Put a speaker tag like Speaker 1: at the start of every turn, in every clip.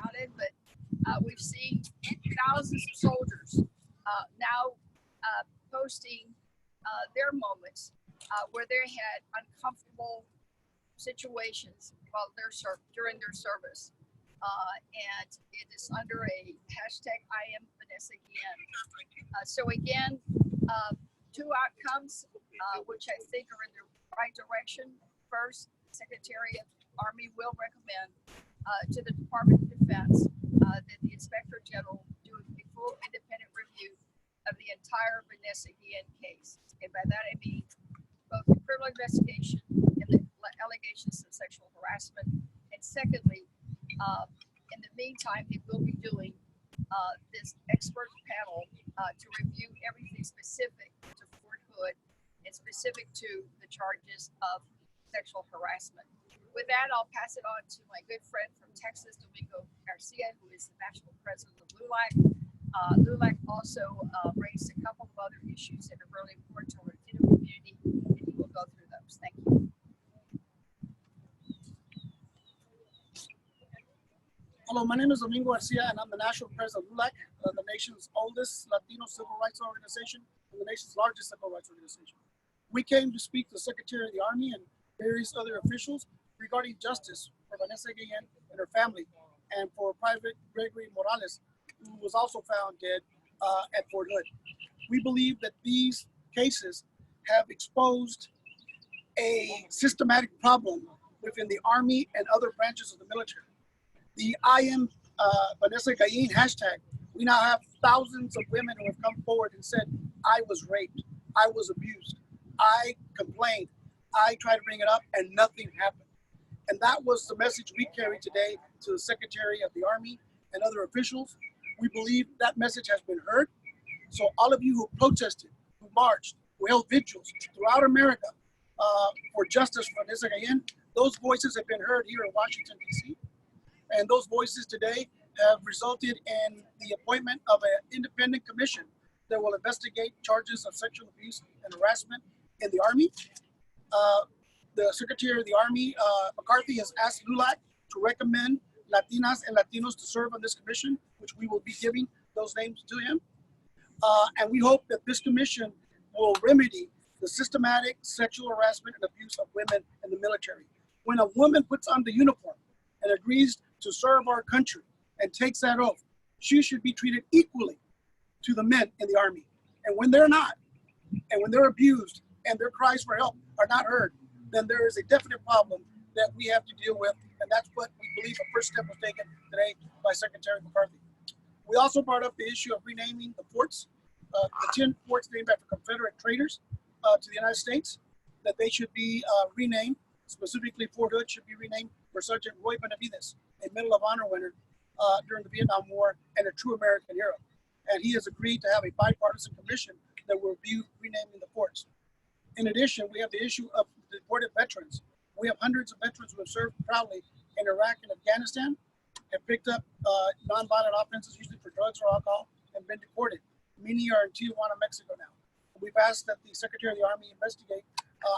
Speaker 1: about it, but we've seen thousands of soldiers now posting their moments where they had uncomfortable situations while during their service. And it is under a hashtag I am Vanessa Guillen. So again, two outcomes which I think are in the right direction. First, Secretary of Army will recommend to the Department of Defense that the Inspector General do a full independent review of the entire Vanessa Guillen case. And by that I mean both the criminal investigation and the allegations of sexual harassment. And secondly, in the meantime, they will be doing this expert panel to review everything specific to Fort Hood and specific to the charges of sexual harassment. With that, I'll pass it on to my good friend from Texas, Domingo Garcia, who is the national president of LULAC. LULAC also raised a couple of other issues that are really important to our Latino community, and he will go through those. Thank you.
Speaker 2: Hello, my name is Domingo Garcia, and I'm the national president of LULAC, the nation's oldest Latino civil rights organization and the nation's largest civil rights organization. We came to speak to the Secretary of the Army and various other officials regarding justice for Vanessa Guillen and her family, and for Private Gregory Morales, who was also found dead at Fort Hood. We believe that these cases have exposed a systematic problem within the Army and other branches of the military. The I am Vanessa Guillen hashtag, we now have thousands of women who have come forward and said, I was raped, I was abused, I complained, I tried to bring it up and nothing happened. And that was the message we carried today to the Secretary of the Army and other officials. We believe that message has been heard. So all of you who protested, who marched, who held vigils throughout America for justice for Vanessa Guillen, those voices have been heard here in Washington, D.C. And those voices today have resulted in the appointment of an independent commission that will investigate charges of sexual abuse and harassment in the Army. The Secretary of the Army, McCarthy, has asked LULAC to recommend Latinas and Latinos to serve on this commission, which we will be giving those names to him. And we hope that this commission will remedy the systematic sexual harassment and abuse of women in the military. When a woman puts on the uniform and agrees to serve our country and takes that oath, she should be treated equally to the men in the Army. And when they're not, and when they're abused and their cries for help are not heard, then there is a definite problem that we have to deal with. And that's what we believe the first step was taken today by Secretary McCarthy. We also brought up the issue of renaming the forts, the 10 forts named after Confederate traitors to the United States, that they should be renamed. Specifically, Fort Hood should be renamed for Sergeant Roy Benavides, a Medal of Honor winner during the Vietnam War and a true American hero. And he has agreed to have a bipartisan commission that will review renaming the forts. In addition, we have the issue of deported veterans. We have hundreds of veterans who have served proudly in Iraq and Afghanistan, have picked up nonviolent offenses, usually for drugs or alcohol, and been deported. Many are in Tijuana, Mexico now. We've asked that the Secretary of the Army investigate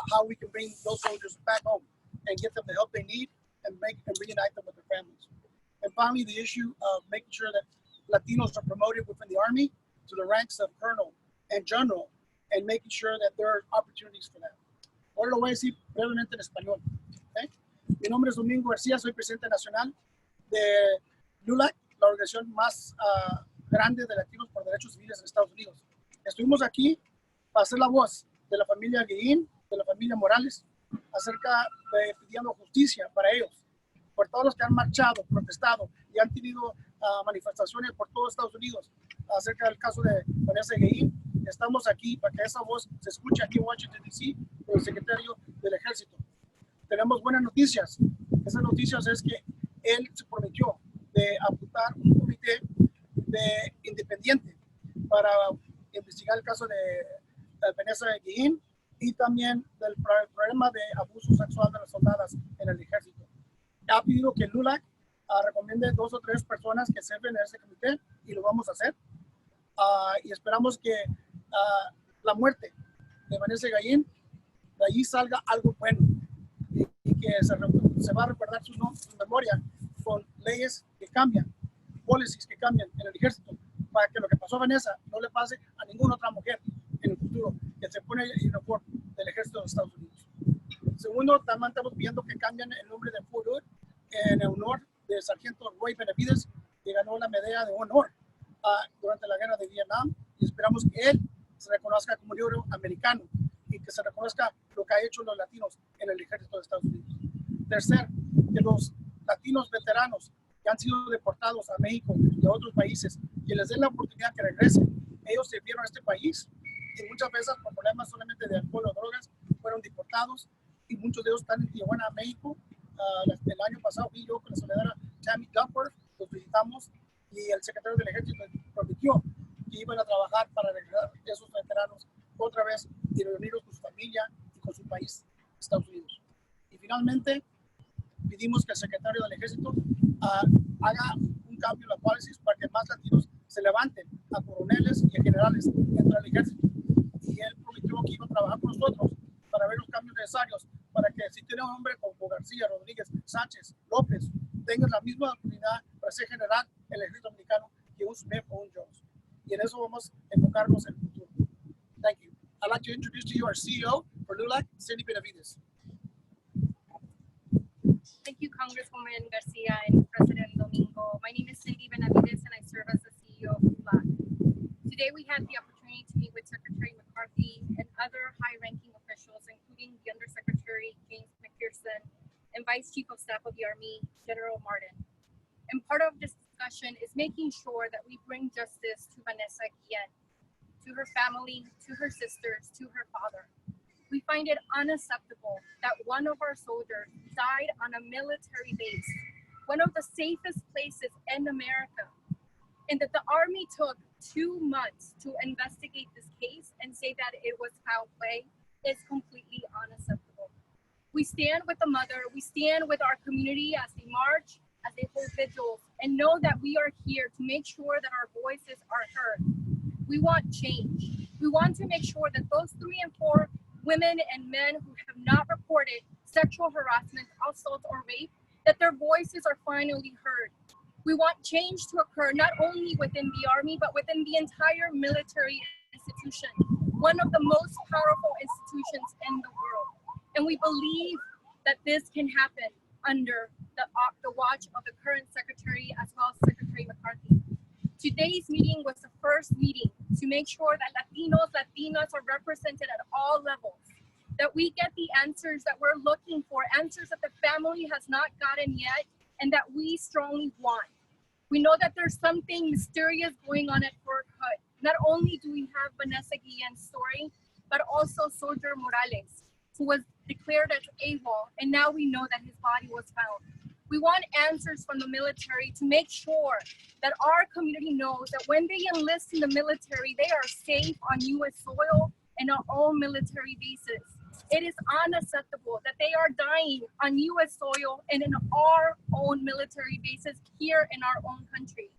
Speaker 2: how we can bring those soldiers back home and get them the help they need and reunite them with their families. And finally, the issue of making sure that Latinos are promoted within the Army to the ranks of colonel and general, and making sure that there are opportunities for that. Ahora lo voy a decir brevemente en español. ¿Okay? Mi nombre es Domingo García, soy presidente nacional de LULAC, la organización más grande de latinos por derechos civiles en Estados Unidos. Estuvimos aquí para ser la voz de la familia Guillen, de la familia Morales, acerca de pidiendo justicia para ellos, por todos los que han marchado, protestado y han tenido manifestaciones por todo Estados Unidos acerca del caso de Vanessa Guillen. Estamos aquí para que esa voz se escuche aquí en Washington, D.C., por el secretario del Ejército. Tenemos buenas noticias. Esas noticias es que él se prometió de apuntar un comité independiente para investigar el caso de Vanessa Guillen y también del problema de abuso sexual de las soldadas en el Ejército. Ha pedido que LULAC recomiende 2 o 3 personas que sirven en ese comité y lo vamos a hacer. Y esperamos que la muerte de Vanessa Guillen, de allí salga algo bueno y que se va a recordar su memoria con leyes que cambian policies que cambian en el ejército para que lo que pasó a Vanessa no le pase a ninguna otra mujer en el futuro que se pone el uniforme del ejército de los Estados Unidos. Segundo, también estamos pidiendo que cambien el nombre de Fort Hood en honor del sargento Roy Benavides, que ganó la medalla de honor durante la guerra de Vietnam, y esperamos que él se reconozca como un héroe americano y que se reconozca lo que ha hecho los latinos en el ejército de Estados Unidos. Tercer, que los latinos veteranos que han sido deportados a México y a otros países, que les den la oportunidad que regresen. Ellos sirvieron a este país y muchas veces por problemas solamente de alcohol o drogas fueron deportados, y muchos de ellos están en Tijuana, México. El año pasado fui yo con la senadora Tammy Duckworth, los visitamos, y el secretario del ejército prometió que iban a trabajar para regresar a esos veteranos otra vez y reunirlos con su familia y con su país, Estados Unidos. Y finalmente pedimos que el secretario del ejército haga un cambio en la policies para que más latinos se levanten a coroneles y a generales dentro del ejército. Y él prometió que iba a trabajar con nosotros para ver los cambios necesarios para que si tiene un hombre como García, Rodríguez, Sánchez, López, tengan la misma oportunidad para ser general en el ejército americano que un Smith o un Jones. Y en eso vamos a enfocarnos en el futuro. Thank you. I'd like to introduce to you our CEO for LULAC, Sindy Benavides.
Speaker 3: Thank you, Congresswoman Garcia and President Domingo. My name is Sindy Benavides, and I serve as the CEO of LULAC. Today, we had the opportunity to meet with Secretary McCarthy and other high-ranking officials, including the Undersecretary James McPherson and Vice Chief of Staff of the Army, General Martin. And part of this discussion is making sure that we bring justice to Vanessa Guillen, to her family, to her sisters, to her father. We find it unacceptable that one of our soldiers died on a military base, one of the safest places in America, and that the Army took 2 months to investigate this case and say that it was foul play is completely unacceptable. We stand with the mother, we stand with our community as they march, as they hold vigils, and know that we are here to make sure that our voices are heard. We want change. We want to make sure that those 3 and 4 women and men who have not reported sexual harassment, assault, or rape, that their voices are finally heard. We want change to occur not only within the Army, but within the entire military institution, one of the most powerful institutions in the world. And we believe that this can happen under the watch of the current secretary as well as Secretary McCarthy. Today's meeting was the first meeting to make sure that Latinos, Latinas are represented at all levels, that we get the answers that we're looking for, answers that the family has not gotten yet, and that we strongly want. We know that there's something mysterious going on at Fort Hood. Not only do we have Vanessa Guillen's story, but also Soldier Morales, who was declared as AWOL, and now we know that his body was found. We want answers from the military to make sure that our community knows that when they enlist in the military, they are safe on U.S. soil and our own military bases. It is unacceptable that they are dying on U.S. soil and in our own military bases here in our own country.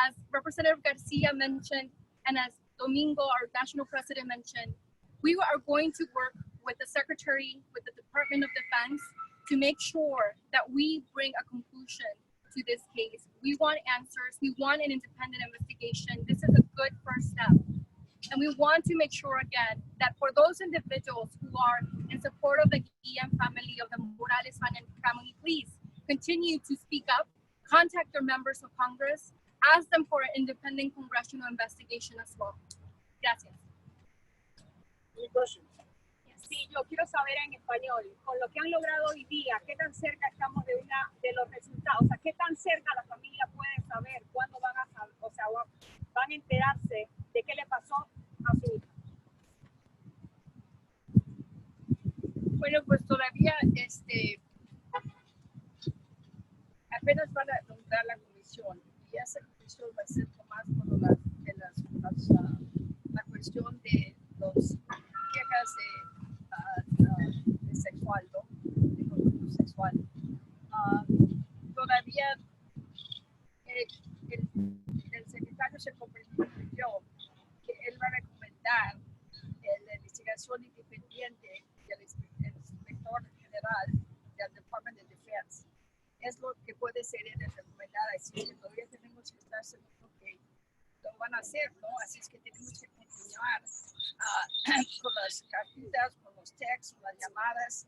Speaker 3: As Representative Garcia mentioned, and as Domingo, our national president, mentioned, we are going to work with the Secretary, with the Department of Defense, to make sure that we bring a conclusion to this case. We want answers. We want an independent investigation. This is a good first step. And we want to make sure, again, that for those individuals who are in support of the Guillen family, of the Morales family, please continue to speak up, contact your members of Congress, ask them for an independent congressional investigation as well. Gracias.
Speaker 2: Any questions?
Speaker 4: Sí, yo quiero saber en español, con lo que han logrado hoy día, ¿qué tan cerca estamos de los resultados? O sea, ¿qué tan cerca la familia puede saber cuándo van a saber, o sea, van a enterarse de qué le pasó a su hija?
Speaker 1: Bueno, pues todavía apenas van a nombrar la comisión, y esa comisión va a ser más por la cuestión de los quejas de sexual, ¿no? De conducta sexual. Todavía el secretario se comprometió que él va a recomendar la investigación independiente del inspector general del Department of Defense. Es lo que puede ser él recomendar, así que todavía tenemos hacer, ¿no? Así es que tenemos que continuar con las cartitas, con los textos, las llamadas,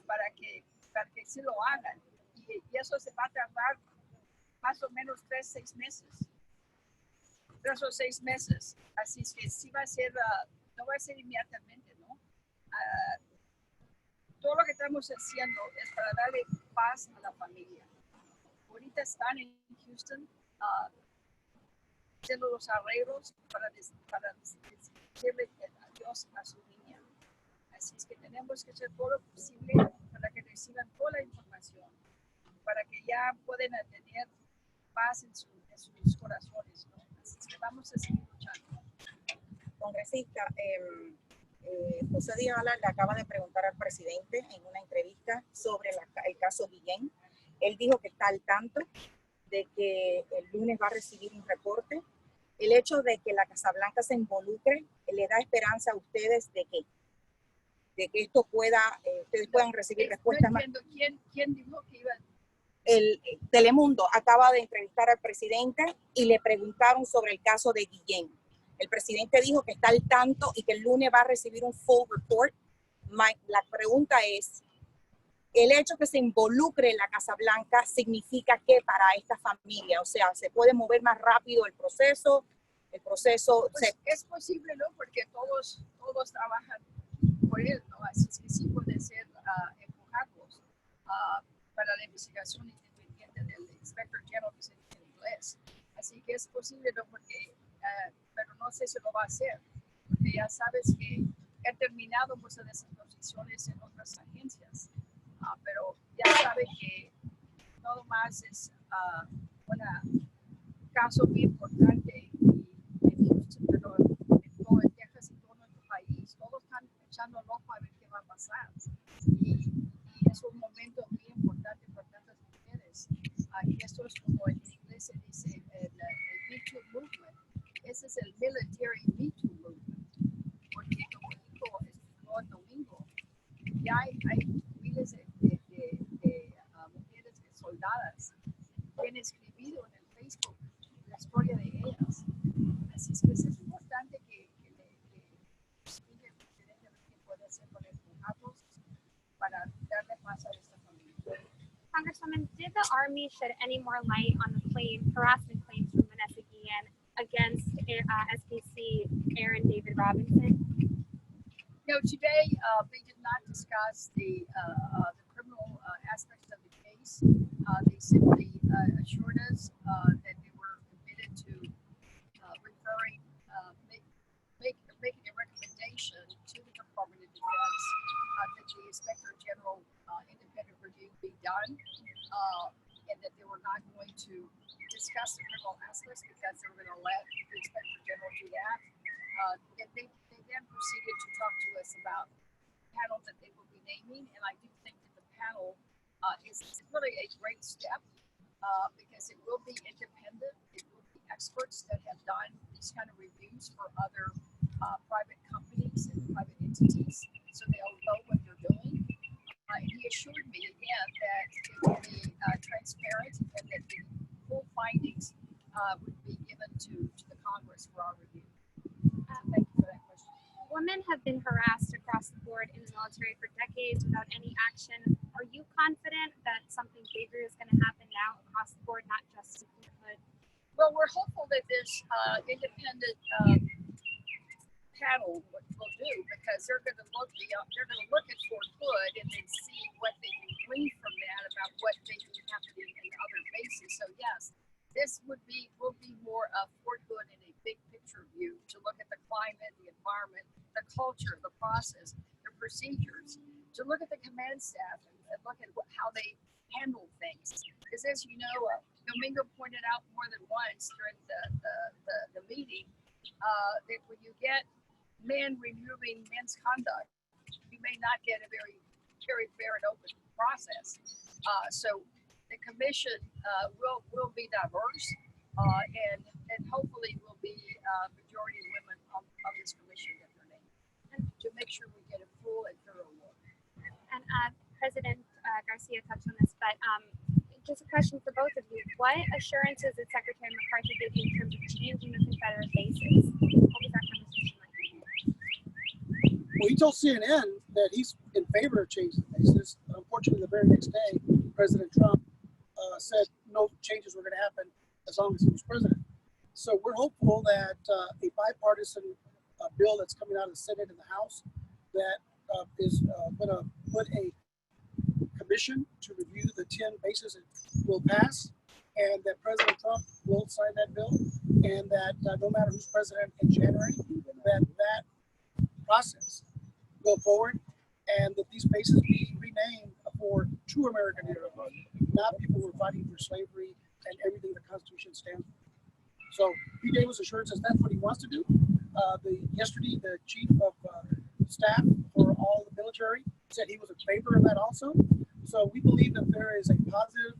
Speaker 1: para que sí lo hagan. Y eso se va a tardar más o menos 3 o 6 meses. Así es que sí va a ser, no va a ser inmediatamente, ¿no? Todo lo que estamos haciendo es para darle paz a la familia. Ahorita están en Houston haciendo los arreglos para decirle adiós a su niña. Así es que tenemos que hacer todo lo posible para que reciban toda la información, para que ya puedan tener paz en sus corazones, ¿no? Así es que vamos a seguir luchando.
Speaker 5: Congresista, José Díaz le acaba de preguntar al presidente en una entrevista sobre el caso Guillen. Él dijo que está al tanto de que el lunes va a recibir un reporte. El hecho de que la Casa Blanca se involucre le da esperanza a ustedes de que esto ustedes puedan recibir respuestas
Speaker 1: más. ¿Quién dijo que iba?
Speaker 5: El Telemundo acaba de entrevistar al presidente y le preguntaron sobre el caso de Guillen. El presidente dijo que está al tanto y que el lunes va a recibir un full report. La pregunta es, ¿el hecho que se involucre la Casa Blanca significa que para esta familia, o sea, se puede mover más rápido el proceso?
Speaker 1: Pues es posible, ¿no? Porque todos trabajan por él, ¿no? Así es que sí puede ser empujarlos para la investigación independiente del Inspector General, que es en inglés. Así que es posible, ¿no? Porque pero no sé si lo va a hacer, porque ya sabes que he terminado muchas de esas posiciones en otras agencias, pero ya sabe que todo más es un caso muy importante pero en todo Texas y todo nuestro país, todos están echando el ojo a ver qué va a pasar y es un momento muy importante para tantas mujeres. Y esto es como en inglés se dice el Me Too Movement. Ese es el military Me Too Movement, porque como dijo el Domingo, ya hay miles de mujeres soldadas que han escrito en el Facebook la historia de ellas. Así es que es importante que explique el presidente qué puede hacer con estos para darle paz a esta familia.
Speaker 3: Congresswoman, did the Army shed any more light on the harassment claims from Vanessa Guillen against SPC Aaron David Robinson?
Speaker 1: No, today they did not discuss the criminal aspects of the case. They simply assured us that they were committed to making a recommendation to the Department of Defense that the Inspector General independent review be done, and that they were not going to discuss the criminal aspects because they were going to let the Inspector General do that. And they then proceeded to talk to us about the panel that they will be naming, and I do think that the panel is really a great step because it will be independent. It will be experts that have done these kind of reviews for other private companies and private entities, so they'll know what they're doing. And he assured me again that it will be transparent and that the full findings would be given to the Congress for our review. Thank you for that question.
Speaker 3: Women have been harassed across the board in the military for decades without any action. Are you confident that something bigger is going to happen now across the board, not just in the hood?
Speaker 1: Well, we're hopeful that this independent panel will do, because they're going to look at Fort Hood and then see what they can glean from that about what may be happening in other bases. So yes, this will be more of Fort Hood in a big picture view, to look at the climate, the environment, the culture, the process, the procedures, to look at the command staff and look at how they handle things. Because as you know, Domingo pointed out more than once during the meeting that when you get men removing men's conduct, you may not get a very, very fair and open process. So the commission will be diverse, and hopefully will be majority women on this commission that they're named, and to make sure we get a full and thorough look.
Speaker 3: And President Garcia touched on this, but just a question for both of you. What assurances did Secretary McCarthy give you in terms of changing the Confederate bases? What was that conversation like?
Speaker 2: Well, he told CNN that he's in favor of changing the bases. Unfortunately, the very next day, President Trump said no changes were going to happen as long as he was president. So we're hopeful that a bipartisan bill that's coming out of the Senate and the House that is going to put a commission to review the 10 bases will pass, and that President Trump will sign that bill, and that no matter who's president in January, that process go forward, and that these bases be renamed for true American heroes, not people who are fighting for slavery and everything the Constitution stands for. So he gave us assurances that's what he wants to do. Yesterday, the chief of staff for all the military said he was in favor of that also. So we believe that there is a positive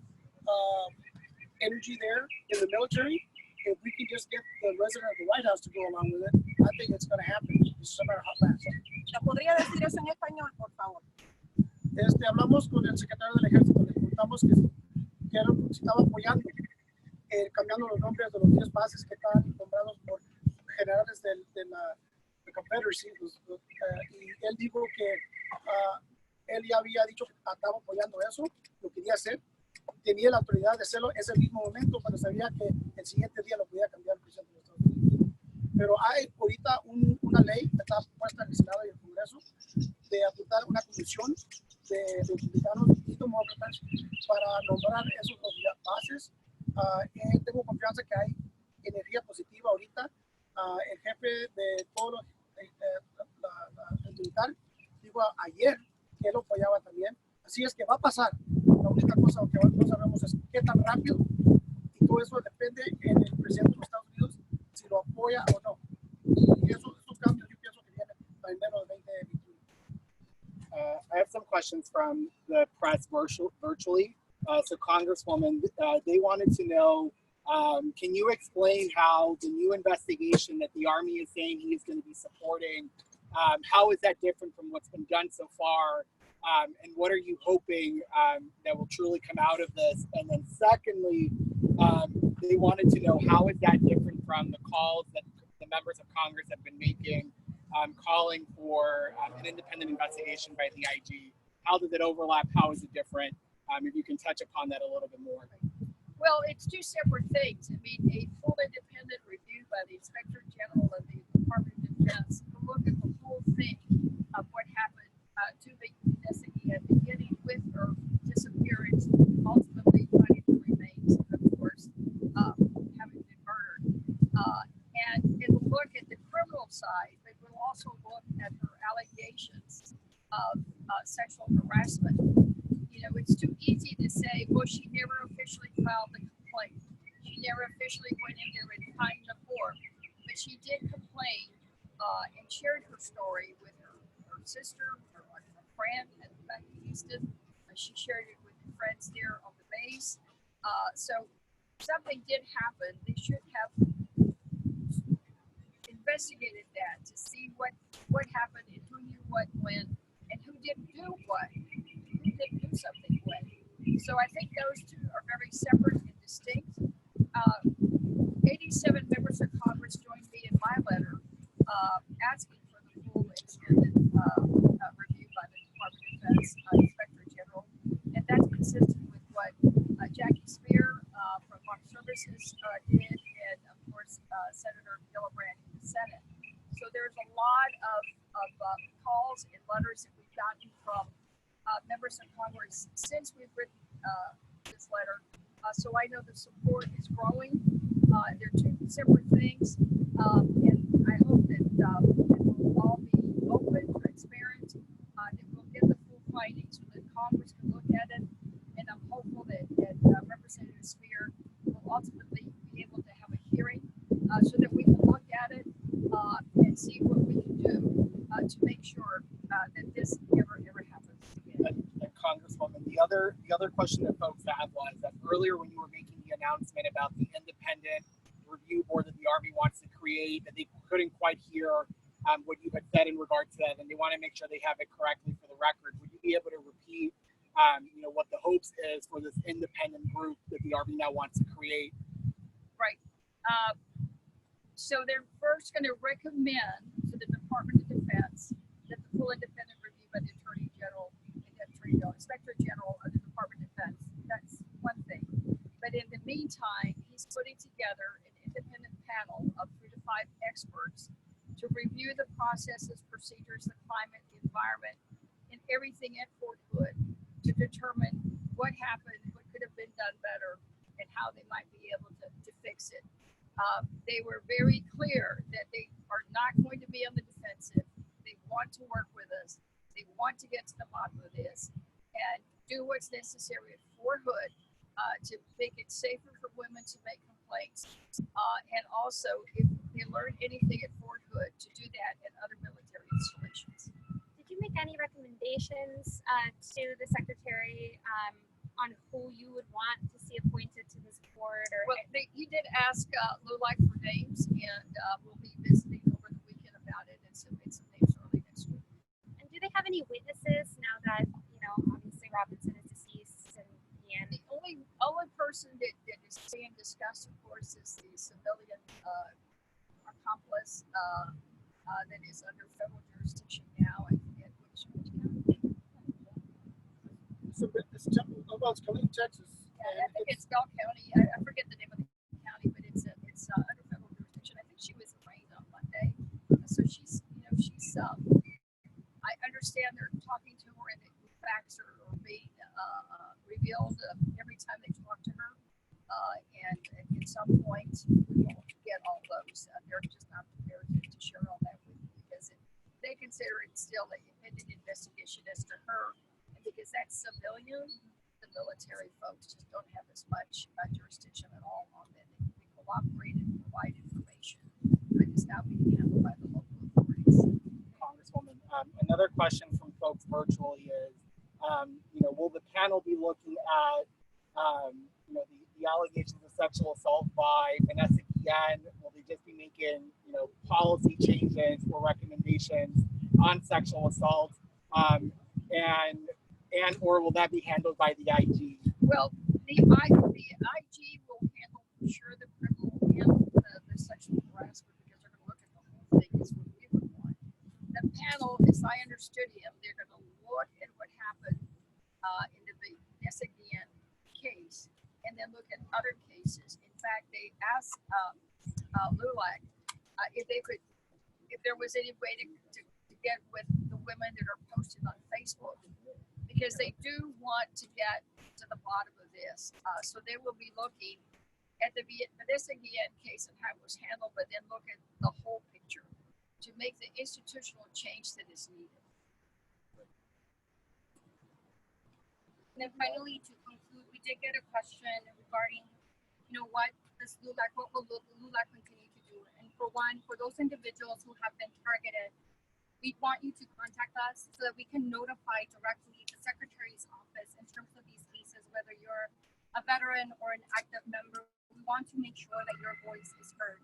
Speaker 2: energy there in the military. If we can just get the resident of the White House to go along with it, I think it's going to happen. No matter how fast.
Speaker 5: ¿Nos podría decir eso en español, por favor?
Speaker 2: Hablamos con el secretario del Ejército, le preguntamos si estaba apoyando, cambiando los nombres de los 10 bases que están nombrados por generales de la Confederacy, y él dijo que él ya había dicho que estaba apoyando eso, lo quería hacer, tenía la autoridad de hacerlo ese mismo momento, pero sabía que el siguiente día lo podía cambiar el presidente de Estados Unidos. Pero hay ahorita una ley que está puesta en el Senado y el Congreso de apuntar una comisión de republicanos y demócratas para nombrar esos bases. Tengo confianza que hay energía positiva ahorita. El jefe de todos el militar dijo ayer que él lo apoyaba también. Así es que va a pasar. La única cosa que no sabemos es qué tan rápido, y todo eso depende en el presidente de los Estados Unidos si lo apoya o no. Y esos cambios yo pienso que vienen para el menos de 2021.
Speaker 6: I have some questions from the press virtually. So Congresswoman, they wanted to know, can you explain how the new investigation that the Army is saying he is going to be supporting, how is that different from what's been done so far? And what are you hoping that will truly come out of this? And then secondly, they wanted to know how is that different from the calls that the members of Congress have been making, calling for an independent investigation by the IG. How does it overlap? How is it different? If you can touch upon that a little bit more.
Speaker 1: Well, it's two separate things. I mean, a full independent review by the Inspector General of the Department of Defense to look at the whole thing of what happened to the Vanessa Guillen, beginning with her disappearance, ultimately finding the remains, of course, having been murdered. And it'll look at the criminal side, but we'll also look at her allegations of sexual harassment. You know, it's too easy to say, well, she never officially filed the complaint. She never officially went in there and signed the form. But she did complain and shared her story with her sister, her friend at Houston. She shared it with friends there on the base. So something did happen. They should have investigated that to see what happened and who knew what when and who didn't do what. Didn't do something when. So I think those two are very separate and distinct. 87 members of Congress joined me in my letter asking for the full independent review by the Department of Defense Inspector General, and that's consistent with what Jackie Spear from Armed Services did, and of course Senator Gillibrand in the Senate. So there's a lot of calls and letters that we've gotten from members of Congress since we've written this letter. So I know the support is growing. They're two separate things. And I hope that it will all be open, transparent, that we'll get the full findings so that Congress can look at it. And I'm hopeful that Representative Spear will ultimately be able to have a hearing so that we can look at it and see what we can do to make sure that this never happens again.
Speaker 6: And Congresswoman, the other question that folks had was that earlier when you were making the announcement about the independent review board that the Army wants to create, that they couldn't quite hear what you had said in regard to that, and they want to make sure they have it correctly for the record. Would you be able to repeat what the hopes is for this independent group that the Army now wants to create.
Speaker 1: Right. So they're first going to recommend to the Department of Defense that the full independent review by the Attorney General and the Inspector General of the Department of Defense. That's one thing. But in the meantime, he's putting together an independent panel of 3 to 5 experts to review the processes, procedures, the climate, the environment, and everything at Fort Hood to determine what happened, what could have been done better, and how they might be able to fix it. They were very clear that they are not going to be on the defensive. They want to work with us. They want to get to the bottom of this and do what's necessary at Fort Hood to make it safer for women to make complaints. And also, if they learn anything at Fort Hood, to do that at other military installations.
Speaker 3: Did you make any recommendations to the Secretary on who you would want to see appointed to this board? Or
Speaker 1: well, he did ask LULAC for names, and we'll be visiting over the weekend about it and submit some names early next week.
Speaker 3: And do they have any witnesses now that, obviously Robinson is deceased and
Speaker 1: the only person that is being discussed, of course, is the civilian accomplice that is under federal jurisdiction now. I forget which county.
Speaker 2: So it's Killeen, Texas.
Speaker 1: Yeah, I think it's Bell County. I forget the name of the county, but it's under federal jurisdiction. I think she was arraigned on Monday, so she's I understand they're talking to her and the facts are being revealed every time they talk to her, and at some point we will get all those. They're just not prepared to share all that with you because they consider it still an independent investigation as to her, and because that's civilian. The military folks just don't have as much jurisdiction at all on that. They cooperate and provide information, but it's now being handled by the local authorities.
Speaker 6: Congresswoman, another question from folks virtually is, will the panel be looking at, the allegations of sexual assault by Vanessa Guillen? Will they just be making, policy changes or recommendations on sexual assault? Or will that be handled by the IG?
Speaker 1: Well, the IG will handle for sure the criminal and the sexual harassment because they're going to look at the whole thing is what we would want. The panel, as I understood him, they're going to look at what happened in the Vanessa Guillen case and then look at other cases. In fact, they asked LULAC if there was any way to get with the women that are posted on Facebook, because they do want to get to the bottom of this. So they will be looking at the Vanessa Guillen case and how it was handled, but then look at the whole picture to make the institutional change that is needed.
Speaker 3: And then finally, to conclude, we did get a question regarding, what does LULAC, what will LULAC continue to do? And for one, for those individuals who have been targeted, we want you to contact us so that we can notify directly the Secretary's office in terms of these cases, whether you're a veteran or an active member. We want to make sure that your voice is heard.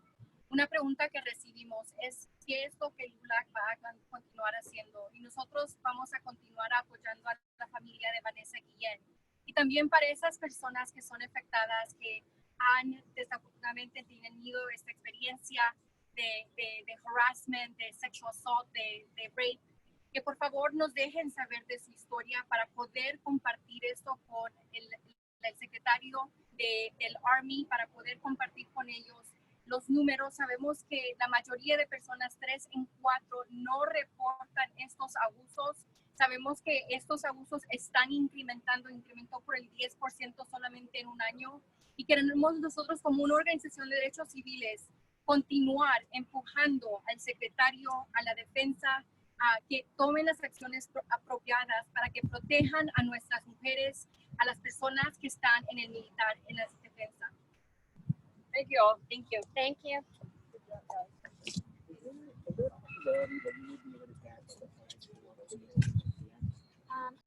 Speaker 3: Una pregunta que recibimos es qué es lo que LULAC va a continuar haciendo, y nosotros vamos a continuar apoyando a la familia de Vanessa Guillen y también para esas personas que son afectadas, que han desafortunadamente tenido esta experiencia de harassment, de sexual assault, de rape, que por favor nos dejen saber de su historia para poder compartir esto con el secretario del Army, para poder compartir con ellos los números. Sabemos que la mayoría de personas, 3 en 4, no reportan estos abusos. Sabemos que estos abusos están incrementó por el 10% solamente en un año, y queremos nosotros como una organización de derechos civiles continuar empujando al secretario, a la defensa, a que tomen las acciones apropiadas para que protejan a nuestras mujeres, a las personas que están en el militar, en la defensa.
Speaker 1: Thank you all.
Speaker 3: Thank you. Thank you.
Speaker 6: Good job, guys.